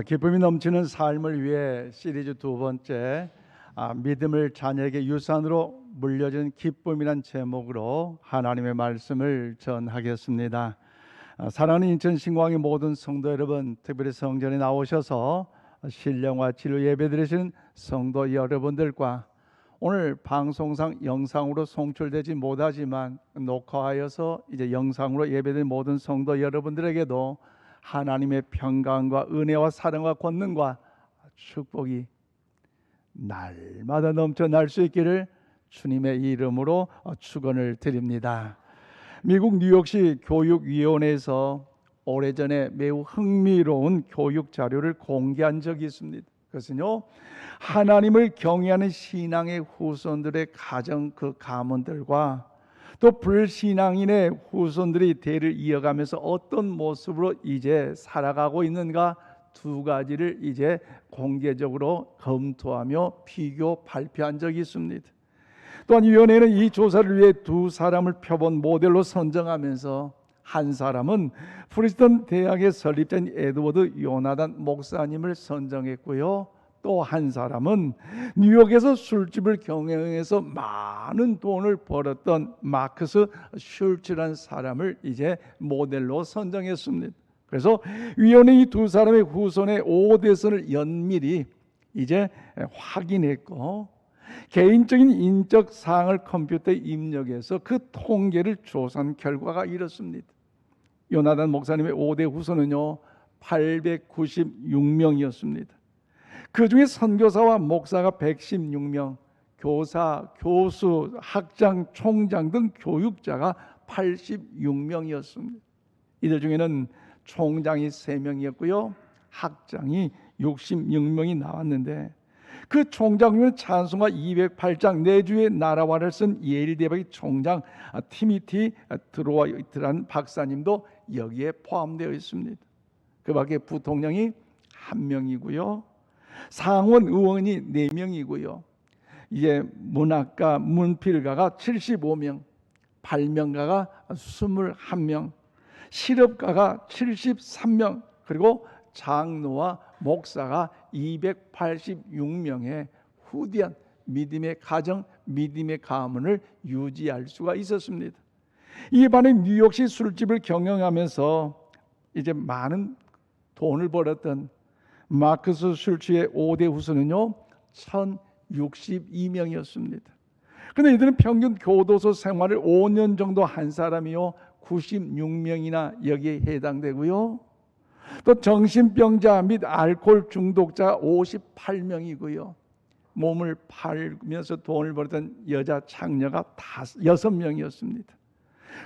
기쁨이 넘치는 삶을 위해 시리즈 두 번째 믿음을 자녀에게 유산으로 물려준 기쁨이란 제목으로 하나님의 말씀을 전하겠습니다. 사랑하는 인천 신광의 모든 성도 여러분, 특별히 성전에 나오셔서 신령과 진료 예배 드리시는 성도 여러분들과 오늘 방송상 영상으로 송출되지 못하지만 녹화하여서 이제 영상으로 예배드린 모든 성도 여러분들에게도 하나님의 평강과 은혜와 사랑과 권능과 축복이 날마다 넘쳐날 수 있기를 주님의 이름으로 축원을 드립니다. 미국 뉴욕시 교육위원회에서 오래전에 매우 흥미로운 교육 자료를 공개한 적이 있습니다. 그것은요, 하나님을 경외하는 신앙의 후손들의 가정 그 가문들과 또 불신앙인의 후손들이 대를 이어가면서 어떤 모습으로 이제 살아가고 있는가 두 가지를 이제 공개적으로 검토하며 비교 발표한 적이 있습니다. 또한 위원회는 이 조사를 위해 두 사람을 표본 모델로 선정하면서 한 사람은 프리스턴 대학의 설립자인 에드워드 요나단 목사님을 선정했고요. 또 한 사람은 뉴욕에서 술집을 경영해서 많은 돈을 벌었던 마크스 슐츠라는 사람을 이제 모델로 선정했습니다. 그래서 위원회 이 두 사람의 후손의 5대선을 연밀히 이제 확인했고 개인적인 인적 사항을 컴퓨터에 입력해서 그 통계를 조사한 결과가 이렇습니다. 요나단 목사님의 5대 후손은요 896명이었습니다. 그 중에 선교사와 목사가 116명, 교사, 교수, 학장, 총장 등 교육자가 86명이었습니다. 이들 중에는 총장이 3명이었고요. 학장이 66명이 나왔는데 그 총장 중에 찬송가 208장 내주의 나라와를 쓴 예일 대학의 총장 티미티 드로와이트라는 박사님도 여기에 포함되어 있습니다. 그 밖에 부통령이 1명이고요. 상원 의원이 4명이고요. 이제 문학가, 문필가가 75명, 발명가가 21명, 실업가가 73명, 그리고 장로와 목사가 286명의 후대한 믿음의 가정, 믿음의 가문을 유지할 수가 있었습니다. 이 반에 뉴욕시 술집을 경영하면서 이제 많은 돈을 벌었던 마크스 슐츠의 5대 후손은요 1062명이었습니다. 그런데 이들은 평균 교도소 생활을 5년 정도 한 사람이요 96명이나 여기에 해당되고요. 또 정신병자 및 알코올 중독자 58명이고요. 몸을 팔면서 돈을 벌던 여자 창녀가 6명이었습니다.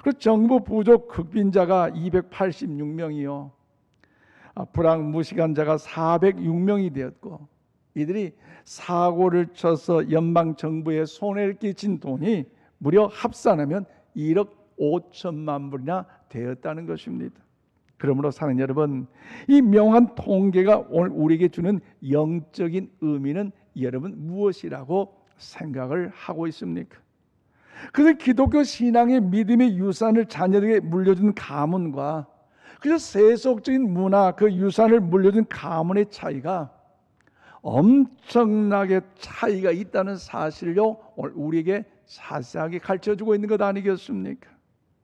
그리고 정부 부족 극빈자가 286명이요. 불황무식한 자가 406명이 되었고 이들이 사고를 쳐서 연방정부에 손해를 끼친 돈이 무려 합산하면 1억 5천만 불이나 되었다는 것입니다. 그러므로 사랑하는 여러분, 이 명한 통계가 오늘 우리에게 주는 영적인 의미는 여러분 무엇이라고 생각을 하고 있습니까? 그래서 기독교 신앙의 믿음의 유산을 자녀에게 물려준 가문과 그래서 세속적인 문화 그 유산을 물려준 가문의 차이가 엄청나게 차이가 있다는 사실을요 오늘 우리에게 자세하게 가르쳐주고 있는 것 아니겠습니까?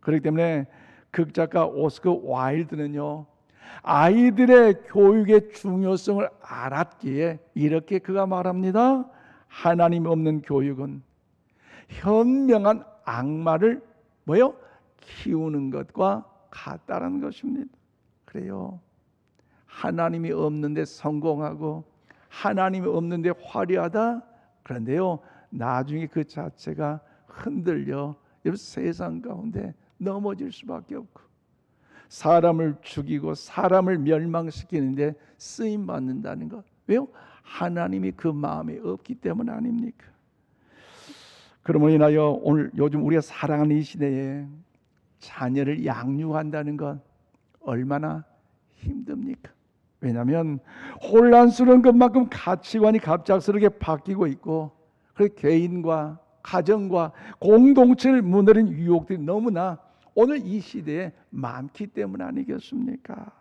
그렇기 때문에 극작가 오스커 와일드는요 아이들의 교육의 중요성을 알았기에 이렇게 그가 말합니다. 하나님 없는 교육은 현명한 악마를 키우는 것과 같다라는 것입니다. 그래요. 하나님이 없는데 성공하고 하나님이 없는데 화려하다. 그런데요 나중에 그 자체가 흔들려 세상 가운데 넘어질 수밖에 없고 사람을 죽이고 사람을 멸망시키는데 쓰임 받는다는 것. 왜요? 하나님이 그 마음에 없기 때문 아닙니까? 그러므로 인하여 오늘 요즘 우리가 살아가는 이 시대에 자녀를 양육한다는 것 얼마나 힘듭니까? 왜냐하면 혼란스러운 것만큼 가치관이 갑작스럽게 바뀌고 있고 그 개인과 가정과 공동체를 무너뜨린 유혹들이 너무나 오늘 이 시대에 많기 때문 아니겠습니까?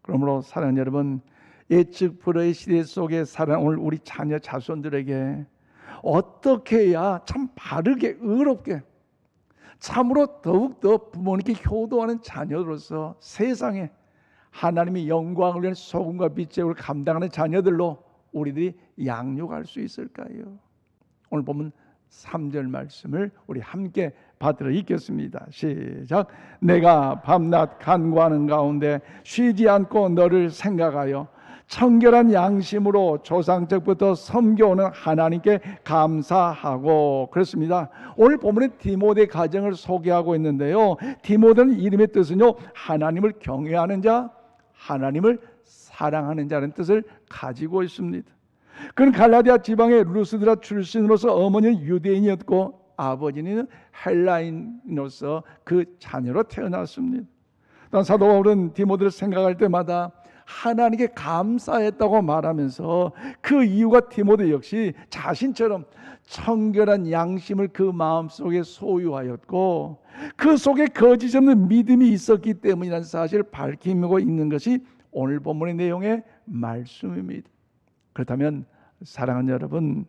그러므로 사랑하는 여러분, 예측 불허의 시대 속에 살아온 우리 자녀 자손들에게 어떻게 해야 참 바르게 의롭게 참으로 더욱더 부모님께 효도하는 자녀로서 세상에 하나님의 영광을 위한 소금과 빛을 감당하는 자녀들로 우리들이 양육할 수 있을까요? 오늘 보면 3절 말씀을 우리 함께 받들어 읽겠습니다. 시작. 내가 밤낮 간구하는 가운데 쉬지 않고 너를 생각하여 청결한 양심으로 조상적부터 섬겨오는 하나님께 감사하고. 그렇습니다. 오늘 본문의 디모데 가정을 소개하고 있는데요, 디모데는 이름의 뜻은요, 하나님을 경외하는 자, 하나님을 사랑하는 자라는 뜻을 가지고 있습니다. 그는 갈라디아 지방의 루스드라 출신으로서 어머니는 유대인이었고 아버지는 헬라인으로서 그 자녀로 태어났습니다. 또한 사도 바울은 디모데를 생각할 때마다 하나님께 감사했다고 말하면서 그 이유가 디모데 역시 자신처럼 청결한 양심을 그 마음속에 소유하였고 그 속에 거짓 없는 믿음이 있었기 때문이라는 사실을 밝히고 있는 것이 오늘 본문의 내용의 말씀입니다. 그렇다면 사랑하는 여러분,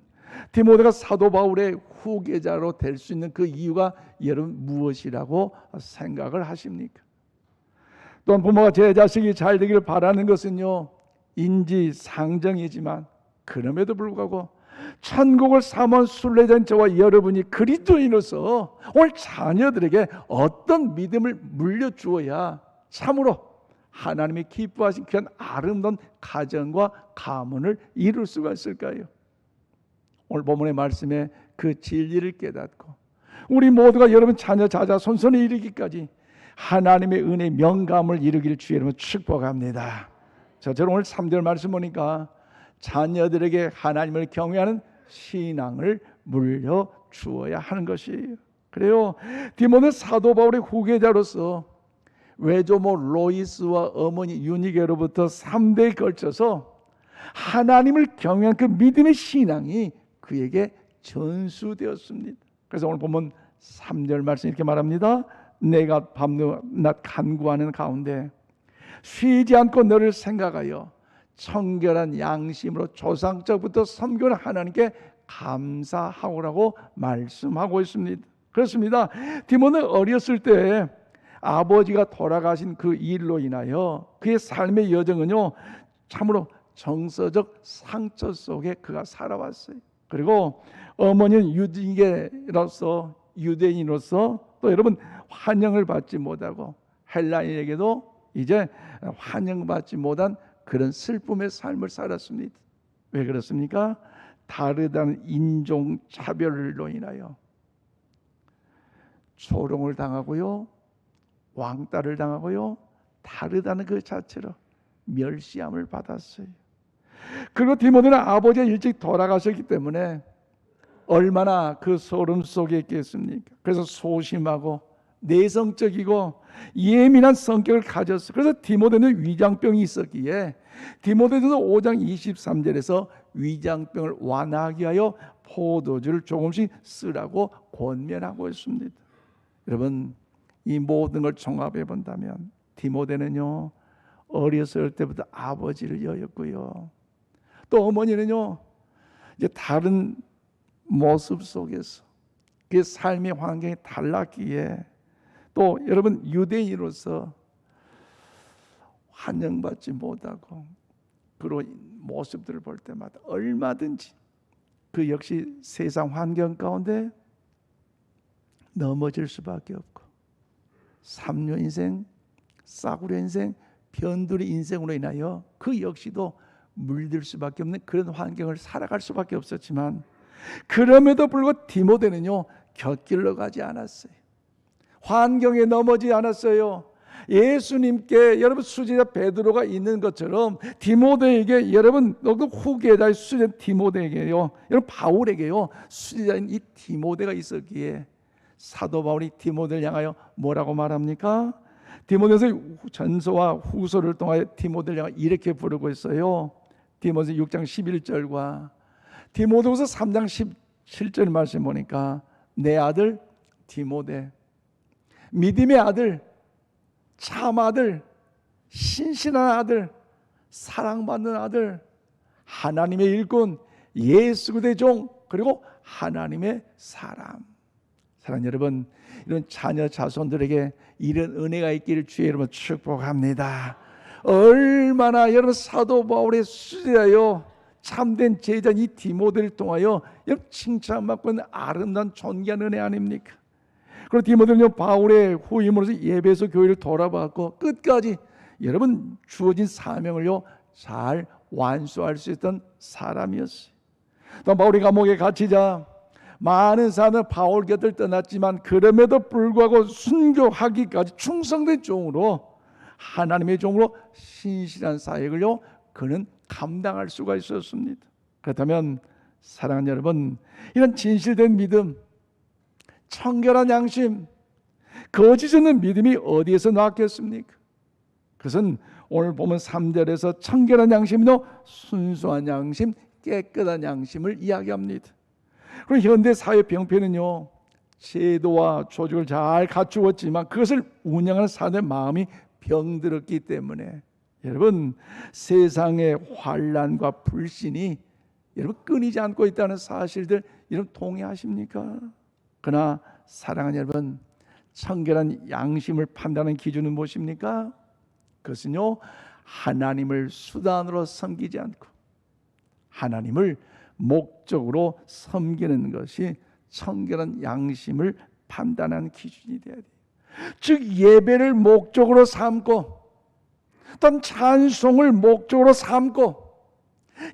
디모데가 사도 바울의 후계자로 될 수 있는 그 이유가 여러분 무엇이라고 생각을 하십니까? 또한 부모가 제 자식이 잘 되기를 바라는 것은요, 인지상정이지만 그럼에도 불구하고 천국을 사모한 순례자인 저와 여러분이 그리스도인으로서 오늘 자녀들에게 어떤 믿음을 물려주어야 참으로 하나님이 기뻐하신 그런 아름다운 가정과 가문을 이룰 수가 있을까요? 오늘 본문의 말씀에 그 진리를 깨닫고 우리 모두가 여러분 자녀 자손손에 이르기까지 하나님의 은혜 명감을 이루길 주의 이름으로 축복합니다. 저는 오늘 3절 말씀 보니까 자녀들에게 하나님을 경외하는 신앙을 물려주어야 하는 것이에요. 그래요, 디모데 사도 바울의 후계자로서 외조모 로이스와 어머니 유니게로부터 3대에 걸쳐서 하나님을 경외한 그 믿음의 신앙이 그에게 전수되었습니다. 그래서 오늘 보면 3절 말씀 이렇게 말합니다. 내가 밤낮 간구하는 가운데 쉬지 않고 너를 생각하여 청결한 양심으로 조상적부터 섬기는 하나님께 감사하오라고 말씀하고 있습니다. 그렇습니다. 디모데는 어렸을 때 아버지가 돌아가신 그 일로 인하여 그의 삶의 여정은요, 참으로 정서적 상처 속에 그가 살아왔어요. 그리고 어머니는 유대인으로서 또 여러분 환영을 받지 못하고 헬라인에게도 이제 환영받지 못한 그런 슬픔의 삶을 살았습니다. 왜 그렇습니까? 다르다는 인종 차별로 인하여 조롱을 당하고요, 왕따를 당하고요, 다르다는 그 자체로 멸시함을 받았어요. 그리고 디모데는 아버지가 일찍 돌아가셨기 때문에 얼마나 그 소름 속에 있겠습니까? 그래서 소심하고 내성적이고 예민한 성격을 가졌어요. 그래서 디모데는 위장병이 있었기에 디모데전서 5장 23절에서 위장병을 완화하기 위하여 포도주를 조금씩 쓰라고 권면하고 있습니다. 여러분, 이 모든 걸 종합해 본다면 디모데는요, 어렸을 때부터 아버지를 여겼고요, 또 어머니는요 이제 다른 모습 속에서 그 삶의 환경이 달랐기에 또 여러분 유대인으로서 환영받지 못하고 그런 모습들을 볼 때마다 얼마든지 그 역시 세상 환경 가운데 넘어질 수밖에 없고 삼류 인생, 싸구려 인생, 변두리 인생으로 인하여 그 역시도 물들 수밖에 없는 그런 환경을 살아갈 수밖에 없었지만 그럼에도 불구하고 디모데는요 곁길로 가지 않았어요. 환경에 넘어지지 않았어요. 예수님께 여러분 수제자 베드로가 있는 것처럼 디모데에게 여러분 너도 후계자의 수제자 디모데에게요, 여러분 바울에게요 수제자인 이 디모데가 있었기에 사도 바울이 디모데를 향하여 뭐라고 말합니까? 디모데서 전서와 후서를 통하여 디모데를 향하여 이렇게 부르고 있어요. 디모데 6장 11절과 디모데후서 3장 17절 말씀 보니까 내 아들 디모데, 믿음의 아들, 참 아들, 신실한 아들, 사랑받는 아들, 하나님의 일꾼, 예수 그리스도의 종, 그리고 하나님의 사람. 사랑하는 여러분, 이런 자녀 자손들에게 이런 은혜가 있기를 주의 이름으로 축복합니다. 얼마나 여러분 사도 바울의 수제하여 참된 제자인 이 디모데를 통하여 여러분 칭찬받고 있는 아름다운 존귀한 은혜 아닙니까? 그리고 디모데는 바울의 후임으로서 예배소 교회를 돌아봤고 끝까지 여러분 주어진 사명을요 잘 완수할 수 있던 사람이었어요. 또 바울이 감옥에 갇히자 많은 사람은 바울 곁을 떠났지만 그럼에도 불구하고 순교하기까지 충성된 종으로, 하나님의 종으로 신실한 사역을요 그는 감당할 수가 있었습니다. 그렇다면 사랑하는 여러분, 이런 진실된 믿음, 청결한 양심, 거짓 없는 믿음이 어디에서 나왔겠습니까? 그것은 오늘 보면 3절에서 청결한 양심이요 순수한 양심, 깨끗한 양심을 이야기합니다. 그리고 현대 사회 병폐는요 제도와 조직을 잘 갖추었지만 그것을 운영하는 사람의 마음이 병들었기 때문에 여러분 세상의 환난과 불신이 여러분 끊이지 않고 있다는 사실들 여러분 동의하십니까? 그러나 사랑하는 여러분, 청결한 양심을 판단하는 기준은 무엇입니까? 그것은요 하나님을 수단으로 섬기지 않고 하나님을 목적으로 섬기는 것이 청결한 양심을 판단하는 기준이 되어야 돼요. 즉 예배를 목적으로 삼고 또는 찬송을 목적으로 삼고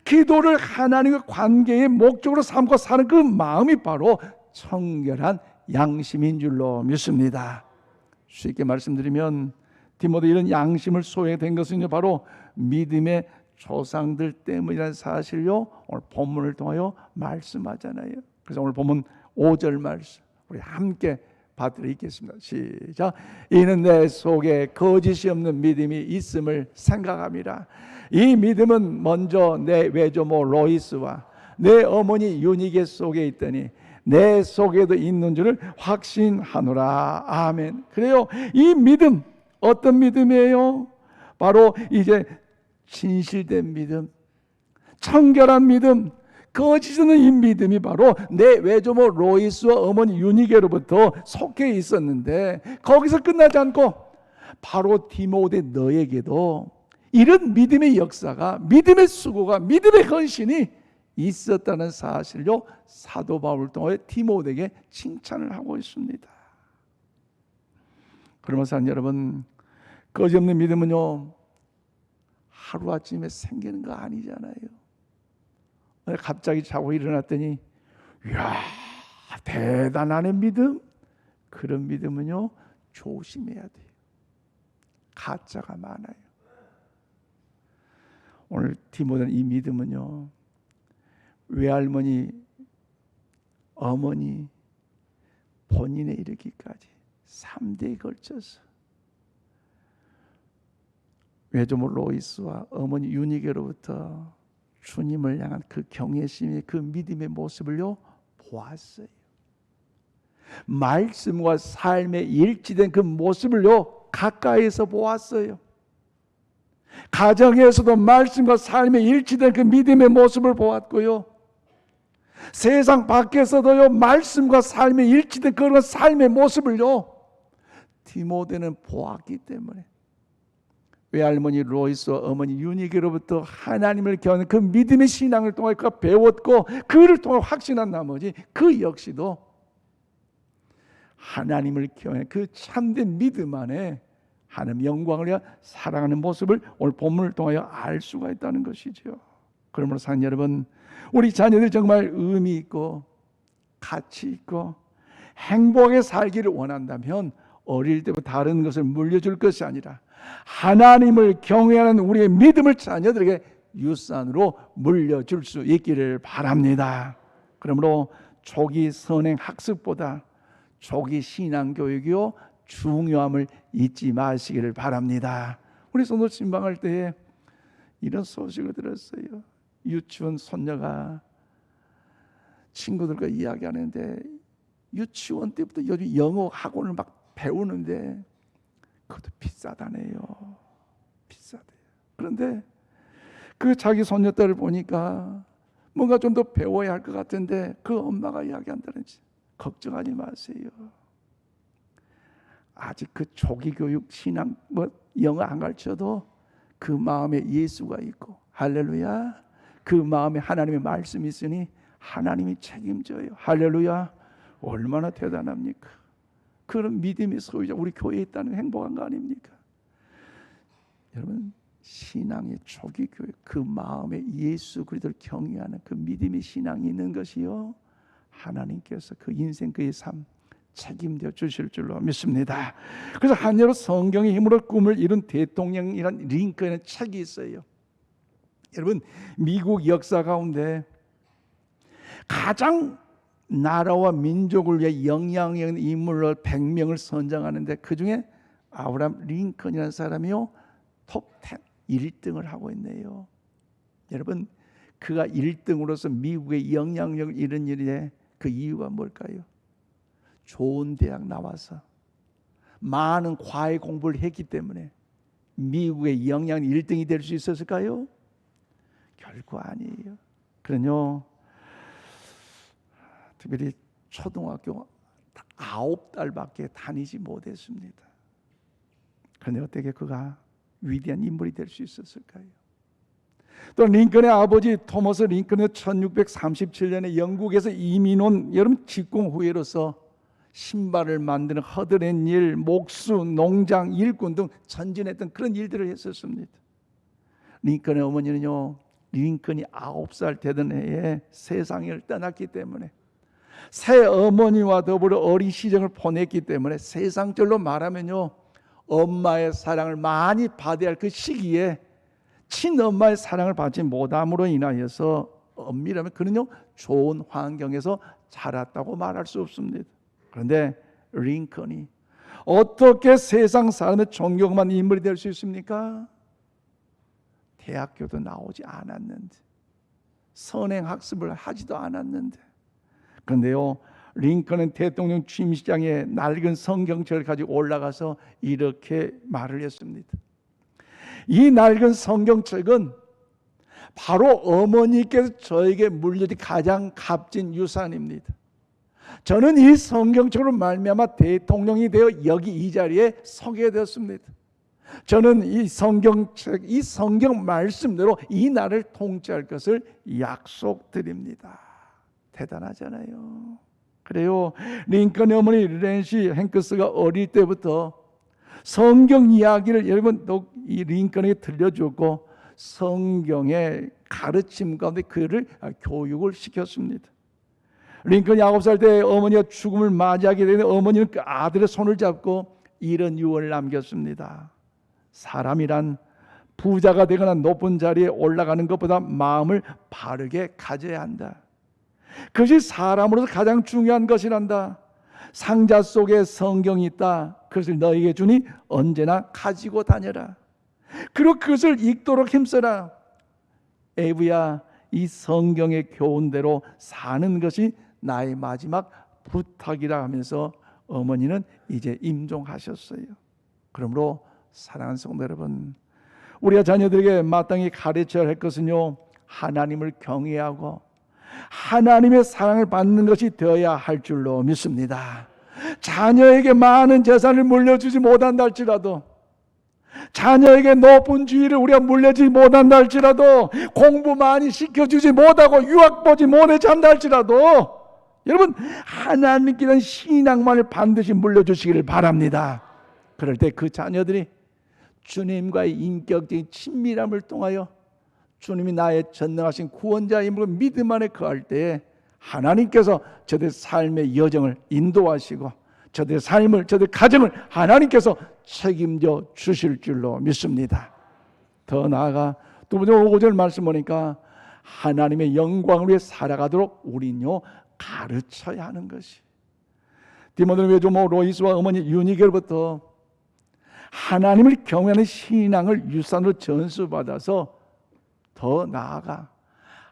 기도를 하나님과 관계의 목적으로 삼고 사는 그 마음이 바로 청결한 양심인 줄로 믿습니다. 쉽게 말씀드리면 디모데 이런 양심을 소유하게 된 것은 바로 믿음의 조상들 때문이라는 사실요 오늘 본문을 통하여 말씀하잖아요. 그래서 오늘 본문 5절 말씀 우리 함께 받들어 읽겠습니다. 시작. 이는 내 속에 거짓이 없는 믿음이 있음을 생각함이라. 이 믿음은 먼저 내 외조모 로이스와 내 어머니 유니게 속에 있더니 내 속에도 있는 줄을 확신하노라. 아멘. 그래요. 이 믿음 어떤 믿음이에요? 바로 이제 진실된 믿음, 청결한 믿음, 거짓 없는 이 믿음이 바로 내 외조모 로이스와 어머니 유니게로부터 속해 있었는데 거기서 끝나지 않고 바로 디모데 너에게도 이런 믿음의 역사가, 믿음의 수고가, 믿음의 헌신이 있었다는 사실로 사도 바울을 통해 디모데에게 칭찬을 하고 있습니다. 그러면서 여러분, 거짓 없는 믿음은요 하루아침에 생기는 거 아니잖아요. 갑자기 자고 일어났더니 이야 대단하네 믿음. 그런 믿음은요 조심해야 돼요. 가짜가 많아요. 오늘 디모데는 이 믿음은요 외할머니, 어머니, 본인에 이르기까지 3대에 걸쳐서 외조모 로이스와 어머니 유니게로부터 주님을 향한 그 경외심의 그 믿음의 모습을요 보았어요. 말씀과 삶에 일치된 그 모습을요 가까이에서 보았어요. 가정에서도 말씀과 삶에 일치된 그 믿음의 모습을 보았고요. 세상 밖에서도요 말씀과 삶에 일치된 그런 삶의 모습을요 디모데는 보았기 때문에 외할머니 로이스와 어머니 유니게로부터 하나님을 경외하는 그 믿음의 신앙을 통해 그가 배웠고 그를 통해 확신한 나머지 그 역시도 하나님을 경외하는 그 참된 믿음 안에 하나님 영광을 위하 사랑하는 모습을 오늘 본문을 통하여 알 수가 있다는 것이죠. 그러므로 사랑하는 여러분, 우리 자녀들 정말 의미 있고 가치 있고 행복하게 살기를 원한다면 어릴 때부터 다른 것을 물려줄 것이 아니라 하나님을 경외하는 우리의 믿음을 자녀들에게 유산으로 물려줄 수 있기를 바랍니다. 그러므로 초기 선행 학습보다 초기 신앙 교육이요 중요함을 잊지 마시기를 바랍니다. 우리 손도 신방할 때에 이런 소식을 들었어요. 유치원 손녀가 친구들과 이야기하는데 유치원 때부터 요즘 영어 학원을 막 배우는데 그것도 비싸다네요. 비싸대요. 그런데 그 자기 손녀딸을 보니까 뭔가 좀 더 배워야 할 것 같은데 그 엄마가 이야기한다는지 걱정하지 마세요. 아직 그 초기 교육 신앙 영어 안 가르쳐도 그 마음에 예수가 있고 할렐루야, 그 마음에 하나님의 말씀이 있으니 하나님이 책임져요. 할렐루야. 얼마나 대단합니까? 그런 믿음의 소유자 우리 교회에 있다는 행복한 거 아닙니까? 여러분, 신앙의 초기 교육, 그 마음에 예수 그리스도를 경외하는 그 믿음의 신앙이 있는 것이요, 하나님께서 그 인생 그의 삶 책임져 주실 줄로 믿습니다. 그래서 한여로 성경의 힘으로 꿈을 이룬 대통령이란 링컨의 책이 있어요. 여러분, 미국 역사 가운데 가장 나라와 민족을 위해 영향력 있는 인물로 100명을 선정하는데 그 중에 아브라함 링컨이라는 사람이요 톱10 1등을 하고 있네요. 여러분, 그가 1등으로서 미국의 영향력을 잃은 일에 그 이유가 뭘까요? 좋은 대학 나와서 많은 과외 공부를 했기 때문에 미국의 영향 1등이 될 수 있었을까요? 결코 아니에요. 그러뇨, 특별히 초등학교 9달밖에 다니지 못했습니다. 그런데 어떻게 그가 위대한 인물이 될 수 있었을까요? 또 링컨의 아버지 토머스 링컨은 1637년에 영국에서 이민 온 여러분 직공 후예로서 신발을 만드는 허드렛 일, 목수, 농장, 일꾼 등 전진했던 그런 일들을 했었습니다. 링컨의 어머니는요, 링컨이 9살 되던 해에 세상을 떠났기 때문에 새 어머니와 더불어 어린 시절을 보냈기 때문에 세상적으로 말하면요, 엄마의 사랑을 많이 받아야 할 그 시기에 친엄마의 사랑을 받지 못함으로 인하여서 엄밀하면 그는요 좋은 환경에서 자랐다고 말할 수 없습니다. 그런데 링컨이 어떻게 세상 사람의 존경만 인물이 될 수 있습니까? 대학교도 나오지 않았는데, 선행학습을 하지도 않았는데, 그런데요 링컨은 대통령 취임식장에 낡은 성경책을 가지고 올라가서 이렇게 말을 했습니다. 이 낡은 성경책은 바로 어머니께서 저에게 물려준 가장 값진 유산입니다. 저는 이 성경책으로 말미암아 대통령이 되어 여기 이 자리에 서게 되었습니다. 저는 이 성경책, 이 성경 말씀대로 이 나라를 통치할 것을 약속드립니다. 대단하잖아요. 그래요, 링컨의 어머니 렌시 행크스가 어릴 때부터 성경 이야기를 여러분 이 링컨에게 들려주고 성경의 가르침 가운데 그를 교육을 시켰습니다. 링컨이 9살 때 어머니가 죽음을 맞이하게 되는 어머니는 그 아들의 손을 잡고 이런 유언을 남겼습니다. 사람이란 부자가 되거나 높은 자리에 올라가는 것보다 마음을 바르게 가져야 한다. 그것이 사람으로서 가장 중요한 것이란다. 상자 속에 성경이 있다. 그것을 너에게 주니 언제나 가지고 다녀라. 그리고 그것을 읽도록 힘써라. 에이브야, 이 성경의 교훈대로 사는 것이 나의 마지막 부탁이라 하면서 어머니는 이제 임종하셨어요. 그러므로 사랑하는 성도 여러분, 우리가 자녀들에게 마땅히 가르쳐야 할 것은요, 하나님을 경외하고 하나님의 사랑을 받는 것이 되어야 할 줄로 믿습니다. 자녀에게 많은 재산을 물려주지 못한다 할지라도, 자녀에게 높은 지위를 우리가 물려주지 못한다 할지라도, 공부 많이 시켜주지 못하고 유학 보지 못한다 할지라도, 여러분 하나님께 대한 신앙만을 반드시 물려주시기를 바랍니다. 그럴 때 그 자녀들이 주님과의 인격적인 친밀함을 통하여 주님이 나의 전능하신 구원자임을 믿음 안에 거할 때에 하나님께서 저দের 삶의 여정을 인도하시고 저দের 삶을, 저দের 가정을 하나님께서 책임져 주실 줄로 믿습니다. 더 나아가 두 번째 5절 말씀 보니까 하나님의 영광을 위해 살아가도록 우린요 가르쳐야 하는 것이, 디모데 외조모 로이스와 어머니 유니겔부터 하나님을 경외하는 신앙을 유산으로 전수받아서 더 나아가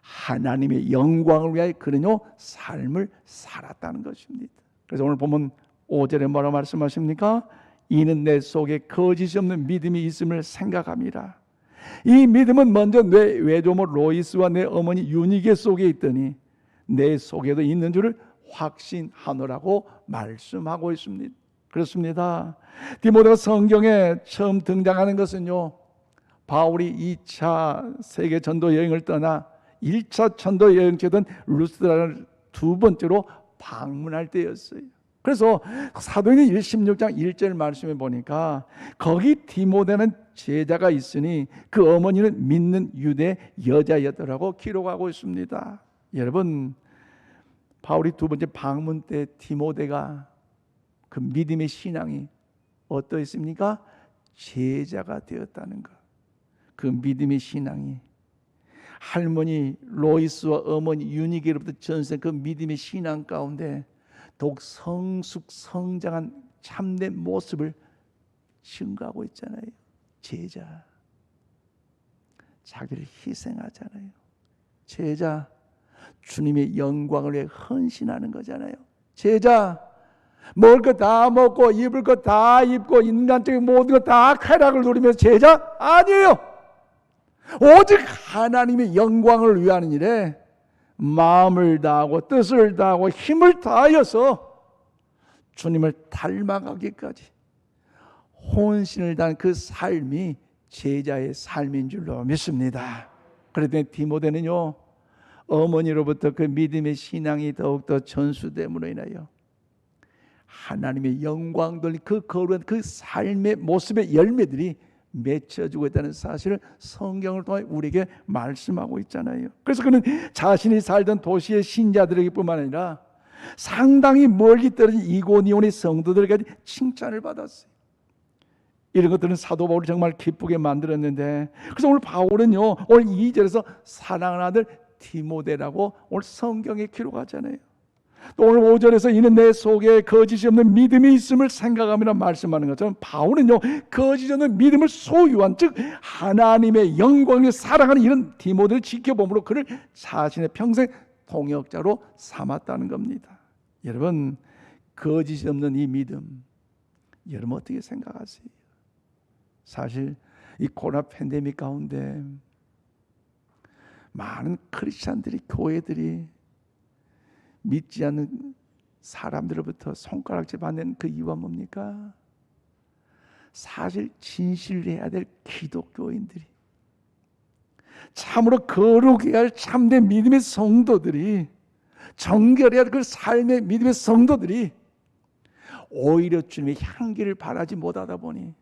하나님의 영광을 위하여 그는요 삶을 살았다는 것입니다. 그래서 오늘 보면 5절에 뭐라고 말씀하십니까? 이는 내 속에 거짓이 없는 믿음이 있음을 생각합니다. 이 믿음은 먼저 내 외조모 로이스와 내 어머니 유니게 속에 있더니 내 속에도 있는 줄을 확신하노라고 말씀하고 있습니다. 그렇습니다. 디모데가 성경에 처음 등장하는 것은요, 바울이 2차 세계 전도 여행을 떠나 1차 전도 여행지던 루스드라를 두 번째로 방문할 때였어요. 그래서 사도행전 16장 1절 말씀에 보니까 거기 디모데는 제자가 있으니 그 어머니는 믿는 유대 여자였더라고 기록하고 있습니다. 여러분, 바울이 두 번째 방문 때 디모데가 그 믿음의 신앙이 어떠했습니까? 제자가 되었다는 것. 그 믿음의 신앙이 할머니 로이스와 어머니 유니게로부터 전생 그 믿음의 신앙 가운데 더욱 성숙성장한 참된 모습을 증거하고 있잖아요. 제자, 자기를 희생하잖아요. 제자, 주님의 영광을 위해 헌신하는 거잖아요. 제자, 먹을 거 다 먹고 입을 거 다 입고 인간적인 모든 거 다 쾌락을 누리면서 제자? 아니에요. 오직 하나님의 영광을 위하는 일에 마음을 다하고 뜻을 다하고 힘을 다하여서 주님을 닮아가기까지 혼신을 다한 그 삶이 제자의 삶인 줄로 믿습니다. 그랬더니 디모데는요, 어머니로부터 그 믿음의 신앙이 더욱더 전수됨으로 인하여 하나님의 영광 돌린 그 거룩한 그 삶의 모습의 열매들이 맺혀지고 있다는 사실을 성경을 통해 우리에게 말씀하고 있잖아요. 그래서 그는 자신이 살던 도시의 신자들에게 뿐만 아니라 상당히 멀리 떨어진 이고니온의 성도들에게 칭찬을 받았어요. 이런 것들은 사도 바울이 정말 기쁘게 만들었는데, 그래서 오늘 바울은요, 오늘 2절에서 사랑하는 아들 디모데라고 오늘 성경에 기록하잖아요. 또 오늘 5절에서 이는 내 속에 거짓이 없는 믿음이 있음을 생각하며 말씀하는 것처럼 바울은요, 거짓이 없는 믿음을 소유한, 즉 하나님의 영광을 사랑하는 이런 디모데를 지켜봄으로 그를 자신의 평생 동역자로 삼았다는 겁니다. 여러분, 거짓이 없는 이 믿음, 여러분 어떻게 생각하세요? 사실 이 코로나 팬데믹 가운데 많은 크리스찬들이, 교회들이 믿지 않는 사람들로부터 손가락질 받는 그 이유가 뭡니까? 사실 진실해야 될 기독교인들이, 참으로 거룩해야 할 참된 믿음의 성도들이, 정결해야 할 그 삶의 믿음의 성도들이 오히려 주님의 향기를 바라지 못하다 보니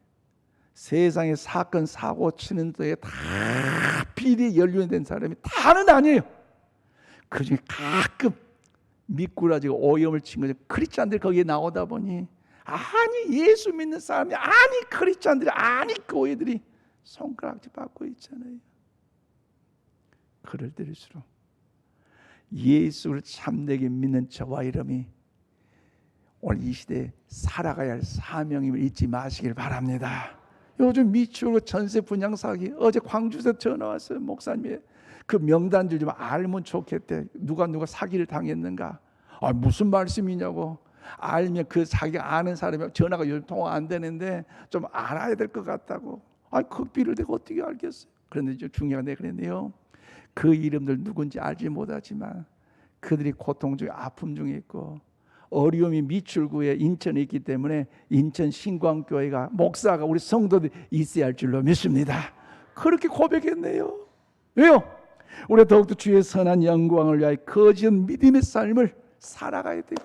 세상의 사건 사고 치는 데에 다 비리에 연루된 사람이 다는 아니에요. 그중에 가끔 미꾸라지가 오염을 친 거죠. 크리스찬들이 거기에 나오다 보니 아니 예수 믿는 사람이, 아니 크리스찬들이, 아니 교회들이 손가락질 받고 있잖아요. 그럴 때일수록 예수를 참되게 믿는 저와 이름이 오늘 이 시대에 살아가야 할 사명임을 잊지 마시길 바랍니다. 요즘 미추홀 전세 분양 사기, 어제 광주에서 전화 왔어요. 목사님이 그 명단들 좀 알면 좋겠대. 누가 사기를 당했는가? 아, 무슨 말씀이냐고. 알면 그 자기가 아는 사람이, 전화가 요즘 통화 안 되는데 좀 알아야 될 것 같다고. 아, 극비를 내가 어떻게 알겠어요? 그런데 좀 중요한 데 그랬네요. 그 이름들 누군지 알지 못하지만 그들이 고통 중에, 아픔 중에 있고 어려움이 미출구에 인천에 있기 때문에 인천 신광교회가, 목사가, 우리 성도들이 있어야 할 줄로 믿습니다. 그렇게 고백했네요. 왜요? 우리가 더욱더 주의 선한 영광을 위하여 거짓 믿음의 삶을 살아가야 돼요.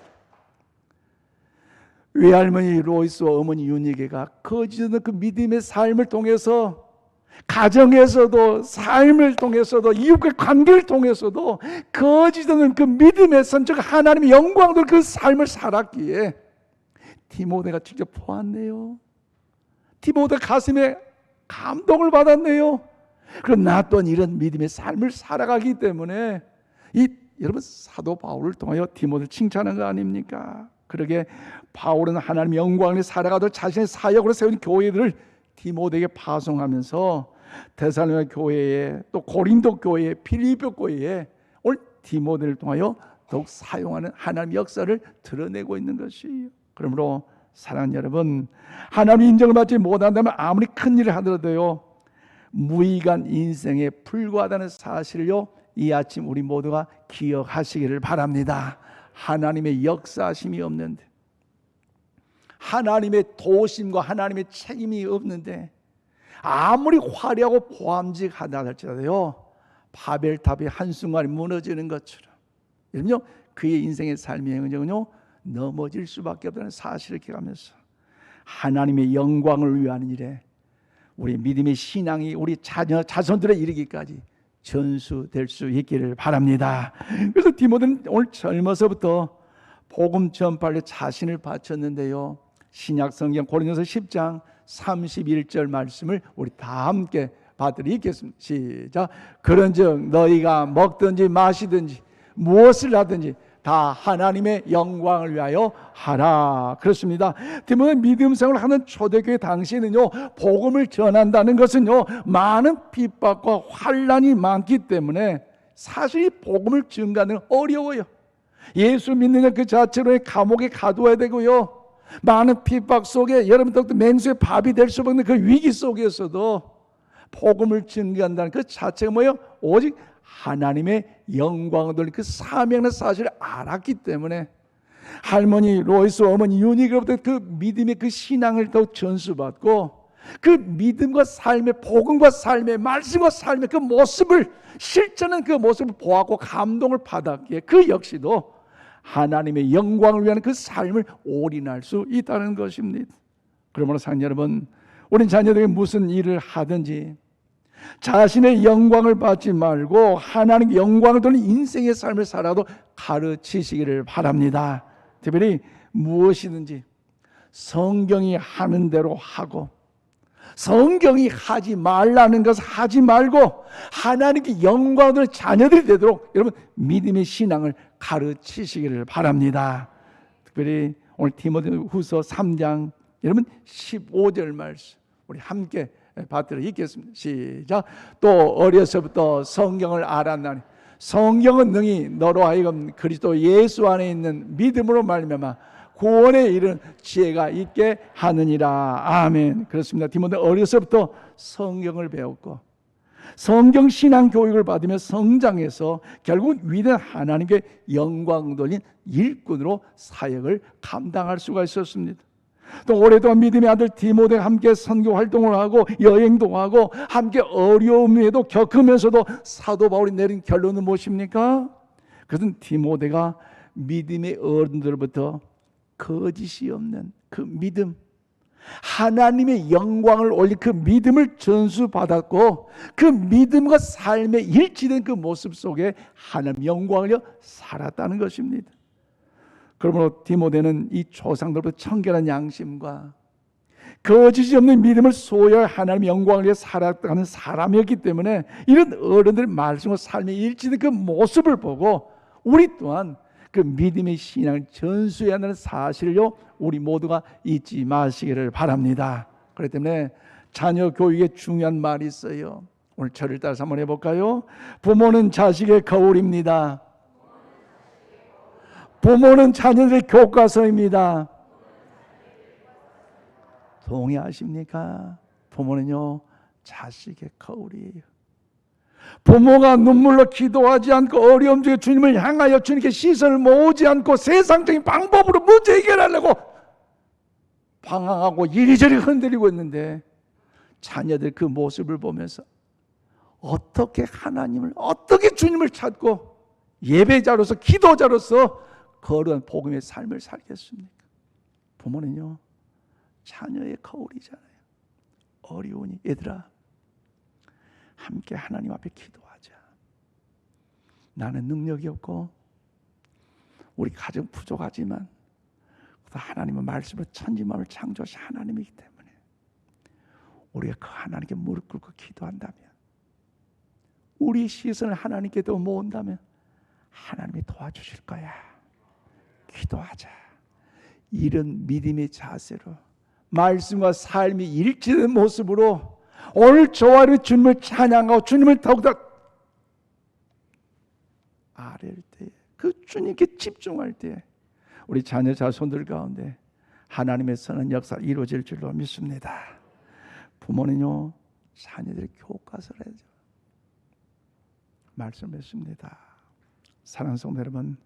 외할머니 로이스와 어머니 유니게가 거짓 없는 그 믿음의 삶을 통해서 가정에서도, 삶을 통해서도, 이웃과 관계를 통해서도 거짓 없는 그 믿음의 선적 하나님의 영광들 그 삶을 살았기에 디모데가 직접 보았네요. 디모데 가슴에 감동을 받았네요. 그럼 나 또한 이런 믿음의 삶을 살아가기 때문에 여러분 사도 바울을 통하여 디모데를 칭찬한 거 아닙니까? 그러게 바울은 하나님의 영광을 살아가도록 자신의 사역으로 세운 교회들을 디모데에게 파송하면서 데살로니가 교회에, 또 고린도 교회에, 필리포 교회에 오늘 디모데를 통하여 더욱 사용하는 하나님의 역사를 드러내고 있는 것이에요. 그러므로 사랑하는 여러분, 하나님의 인정을 받지 못한다면 아무리 큰 일을 하더라도요, 무의간 인생에 불과하다는 사실을요, 이 아침 우리 모두가 기억하시기를 바랍니다. 하나님의 역사심이 없는데, 하나님의 도심과 하나님의 책임이 없는데, 아무리 화려하고 보암직하다 할지라도요, 바벨탑이 한순간에 무너지는 것처럼 여러분요, 그의 인생의 삶의 행은요 넘어질 수밖에 없다는 사실을 기억하면서 하나님의 영광을 위하는 일에 우리 믿음의 신앙이 우리 자손들에 이르기까지 전수될 수 있기를 바랍니다. 그래서 디모데는 오늘 젊어서부터 복음 전파에 자신을 바쳤는데요, 신약 성경 고린도서 10장 31절 말씀을 우리 다 함께 받들어 읽겠습니다. 시작. 그런즉 너희가 먹든지 마시든지 무엇을 하든지 다 하나님의 영광을 위하여 하라. 그렇습니다. 디모데 믿음 생활을 하는 초대교회 당시에는요, 복음을 전한다는 것은요, 많은 핍박과 환란이 많기 때문에 사실 이 복음을 증가하는 어려워요. 예수 믿는 그 자체로 감옥에 가둬야 되고요, 많은 핍박 속에 여러분들도 맹수의 밥이 될 수 없는 그 위기 속에서도 복음을 증거한다는 그 자체가 뭐예요? 오직 하나님의 영광을 돌리는 그 사명의 사실을 알았기 때문에 할머니 로이스, 어머니 유니그로부터 그 믿음의 그 신앙을 더 전수받고 그 믿음과 삶의 복음과 삶의 말씀과 삶의 그 모습을 실천하는 그 모습을 보았고 감동을 받았기에 그 역시도 하나님의 영광을 위한 그 삶을 올인할 수 있다는 것입니다. 그러므로 사랑하는 여러분, 우리 자녀들이 무슨 일을 하든지 자신의 영광을 받지 말고 하나님의 영광을 돌리는 인생의 삶을 살아도 가르치시기를 바랍니다. 특별히 무엇이든지 성경이 하는 대로 하고 성경이 하지 말라는 것을 하지 말고 하나님께 영광을 돌리는 자녀들이 되도록 여러분 믿음의 신앙을 가르치시기를 바랍니다. 특별히 오늘 디모데후서 3장 여러분 15절 말씀 우리 함께 받들어 읽겠습니다. 시작. 또 어려서부터 성경을 알았나니 성경은 능히 너로 하여금 그리스도 예수 안에 있는 믿음으로 말미암아 구원에 이른 지혜가 있게 하느니라. 아멘. 그렇습니다. 디모데 어려서부터 성경을 배웠고 성경 신앙 교육을 받으며 성장해서 결국 위대한 하나님께 영광 돌린 일꾼으로 사역을 감당할 수가 있었습니다. 또 오랫동안 믿음의 아들 디모데와 함께 선교 활동을 하고 여행도 하고 함께 어려움에도 겪으면서도 사도 바울이 내린 결론은 무엇입니까? 그것은 디모데가 믿음의 어른들로부터 거짓이 없는 그 믿음, 하나님의 영광을 올린 그 믿음을 전수받았고 그 믿음과 삶에 일치된 그 모습 속에 하나님의 영광을 살았다는 것입니다. 그러므로 디모데는 이 조상들로부터 청결한 양심과 거짓이 없는 믿음을 소유할 하나님의 영광을 위해 살아가는 사람이었기 때문에 이런 어른들의 말씀과 삶에 일치된 그 모습을 보고 우리 또한 그 믿음의 신앙을 전수해야 한다는 사실을요 우리 모두가 잊지 마시기를 바랍니다. 그렇기 때문에 자녀 교육에 중요한 말이 있어요. 오늘 저를 따라서 한번 해볼까요? 부모는 자식의 거울입니다. 부모는 자녀들의 교과서입니다. 동의하십니까? 부모는요 자식의 거울이에요. 부모가 눈물로 기도하지 않고 어려움 중에 주님을 향하여 주님께 시선을 모으지 않고 세상적인 방법으로 문제 해결하려고 방황하고 이리저리 흔들리고 있는데 자녀들 그 모습을 보면서 어떻게 하나님을, 어떻게 주님을 찾고 예배자로서 기도자로서 거룩한 복음의 삶을 살겠습니까? 부모는요 자녀의 거울이잖아요. 어려우니 얘들아 함께 하나님 앞에 기도하자. 나는 능력이 없고 우리 가정 부족하지만 하나님의 말씀으로 천지만을 창조하신 하나님이기 때문에 우리가 그 하나님께 무릎 꿇고 기도한다면, 우리 시선을 하나님께 더 모은다면 하나님이 도와주실 거야. 기도하자. 이런 믿음의 자세로 말씀과 삶이 일치된 모습으로 오늘 저와 주님을 찬양하고 주님을 더욱더 아뢰을 때, 그 주님께 집중할 때 우리 자녀 자손들 가운데 하나님의 선한 역사 이루어질 줄로 믿습니다. 부모는요 자녀들이 교과서를 해야죠. 말씀했습니다. 사랑하는 성도 여러분,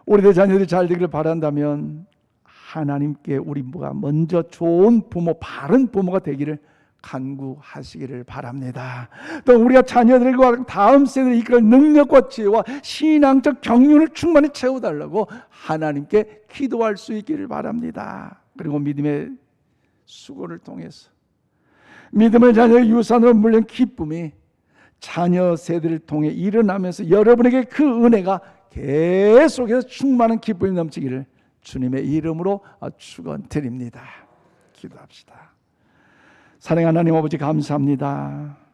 우리들 자녀들이 잘 되기를 바란다면 하나님께 우리가 먼저 좋은 부모, 바른 부모가 되기를 간구하시기를 바랍니다. 또 우리가 자녀들과 다음 세대를 이끌 능력과 지혜와 신앙적 경륜을 충만히 채워달라고 하나님께 기도할 수 있기를 바랍니다. 그리고 믿음의 수고를 통해서 믿음의 자녀의 유산으로 물린 기쁨이 자녀 세대를 통해 일어나면서 여러분에게 그 은혜가 계속해서 충만한 기쁨이 넘치기를 주님의 이름으로 축원드립니다. 기도합시다. 사랑하는 하나님 아버지 감사합니다.